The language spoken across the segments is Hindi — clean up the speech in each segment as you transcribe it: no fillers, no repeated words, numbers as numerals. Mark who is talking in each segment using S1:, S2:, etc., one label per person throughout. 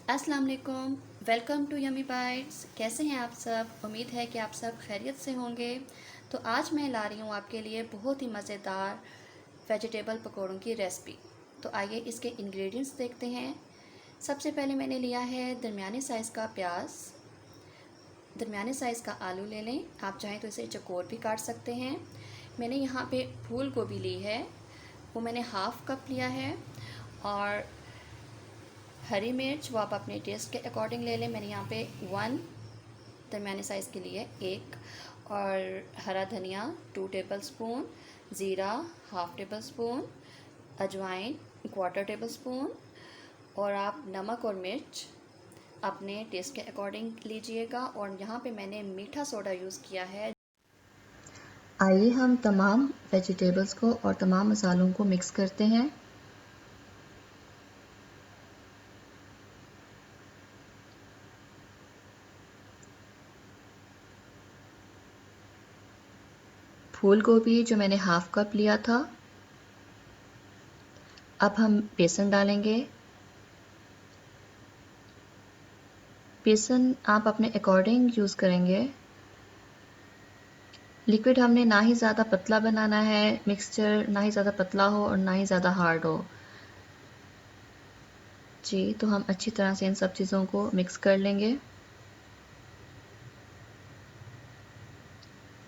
S1: अस्सलाम वालेकुम। Welcome to Yummy Bites. कैसे हैं आप सब? उम्मीद है कि आप सब खैरियत से होंगे। तो आज मैं ला रही हूँ आपके लिए बहुत ही मज़ेदार वेजिटेबल पकौड़ों की रेसिपी। तो आइए इसके इंग्रेडिएंट्स देखते हैं। सबसे पहले मैंने लिया है दरमियाने साइज़ का प्याज, दरमियाने साइज़ का आलू ले लें। आप चाहें तो इसे चौकोर भी काट सकते हैं। मैंने यहाँ पे फूल गोभी ली है, वो मैंने हाफ़ कप लिया है। और हरी मिर्च वो आप अपने टेस्ट के अकॉर्डिंग ले लें। मैंने यहाँ पे 1 दरमियाने साइज़ के लिए 1, और हरा धनिया 2 टेबल स्पून, ज़ीरा हाफ़ टेबल स्पून, अजवाइन 1/4 टेबल स्पून, और आप नमक और मिर्च अपने टेस्ट के अकॉर्डिंग लीजिएगा। और यहाँ पे मैंने मीठा सोडा यूज़ किया है।
S2: आइए हम तमाम वेजिटेबल्स को और तमाम मसालों को मिक्स करते हैं। फूल गोभी जो मैंने हाफ कप लिया था। अब हम बेसन डालेंगे। बेसन आप अपने अकॉर्डिंग यूज़ करेंगे। लिक्विड हमने ना ही ज़्यादा पतला बनाना है, मिक्सचर ना ही ज़्यादा पतला हो और ना ही ज़्यादा हार्ड हो। जी, तो हम अच्छी तरह से इन सब चीज़ों को मिक्स कर लेंगे।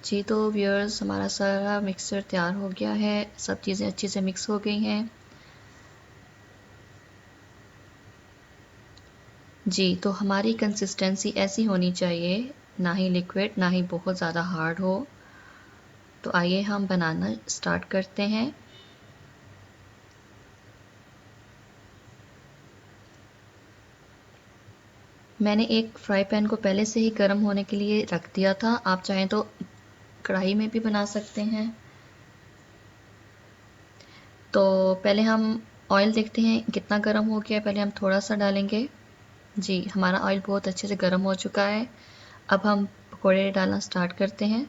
S2: जी, तो व्यूअर्स हमारा सारा मिक्सचर तैयार हो गया है। सब चीज़ें अच्छे से मिक्स हो गई हैं। जी, तो हमारी कंसिस्टेंसी ऐसी होनी चाहिए, ना ही लिक्विड ना ही बहुत ज़्यादा हार्ड हो। तो आइए हम बनाना स्टार्ट करते हैं। मैंने एक फ्राई पैन को पहले से ही गर्म होने के लिए रख दिया था। आप चाहें तो कढ़ाई में भी बना सकते हैं। तो पहले हम ऑयल देखते हैं कितना गर्म हो गया है। पहले हम थोड़ा सा डालेंगे। जी, हमारा ऑयल बहुत अच्छे से गर्म हो चुका है। अब हम पकौड़े डालना स्टार्ट करते हैं।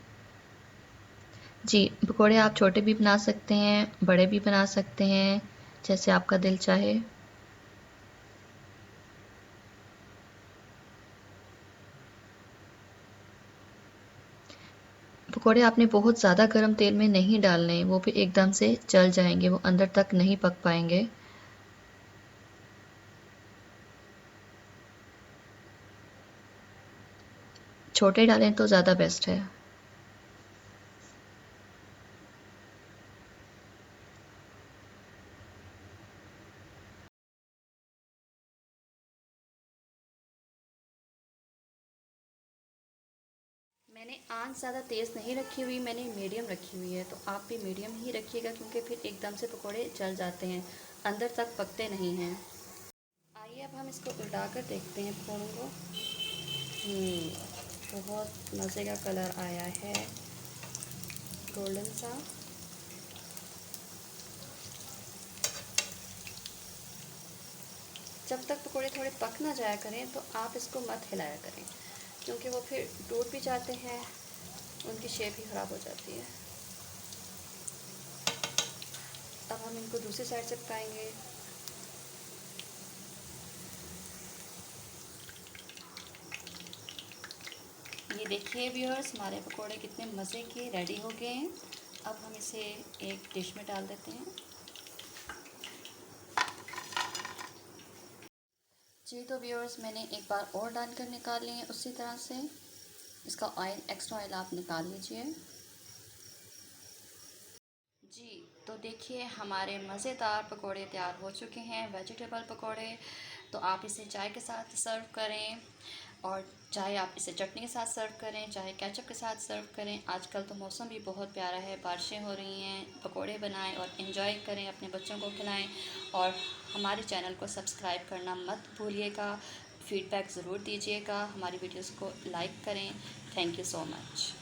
S2: जी, पकौड़े आप छोटे भी बना सकते हैं, बड़े भी बना सकते हैं, जैसे आपका दिल चाहे। पकौड़े आपने बहुत ज़्यादा गर्म तेल में नहीं डालने, वो फिर एकदम से जल जाएंगे, वो अंदर तक नहीं पक पाएंगे। छोटे डालें तो ज़्यादा बेस्ट है।
S1: मैंने आंच ज़्यादा तेज़ नहीं रखी हुई, मैंने मीडियम रखी हुई है। तो आप भी मीडियम ही रखिएगा, क्योंकि फिर एकदम से पकौड़े जल जाते हैं, अंदर तक पकते नहीं हैं। आइए अब हम इसको उल्टा कर देखते हैं पकौड़ों को। बहुत मज़े का कलर आया है, गोल्डन सा। जब तक पकौड़े थोड़े पक ना जाया करें तो आप इसको मत हिलाया करें, क्योंकि वो फिर टूट भी जाते हैं, उनकी शेप ही ख़राब हो जाती है। अब हम इनको दूसरी साइड से पकाएंगे। ये देखिए व्यूअर्स, हमारे पकोड़े कितने मज़े के रेडी हो गए हैं। अब हम इसे एक डिश में डाल देते हैं। जी, तो व्यूअर्स मैंने एक बार और डालकर निकाल लिए हैं उसी तरह से। इसका ऑयल, एक्स्ट्रा ऑयल आप निकाल लीजिए। जी, तो देखिए हमारे मज़ेदार पकोड़े तैयार हो चुके हैं, वेजिटेबल पकोड़े। तो आप इसे चाय के साथ सर्व करें, और चाहे आप इसे चटनी के साथ सर्व करें, चाहे केचप के साथ सर्व करें। आजकल तो मौसम भी बहुत प्यारा है, बारिशें हो रही हैं। पकोड़े बनाएं और एंजॉय करें, अपने बच्चों को खिलाएं। और हमारे चैनल को सब्सक्राइब करना मत भूलिएगा। फीडबैक ज़रूर दीजिएगा, हमारी वीडियोस को लाइक करें। Thank you so much.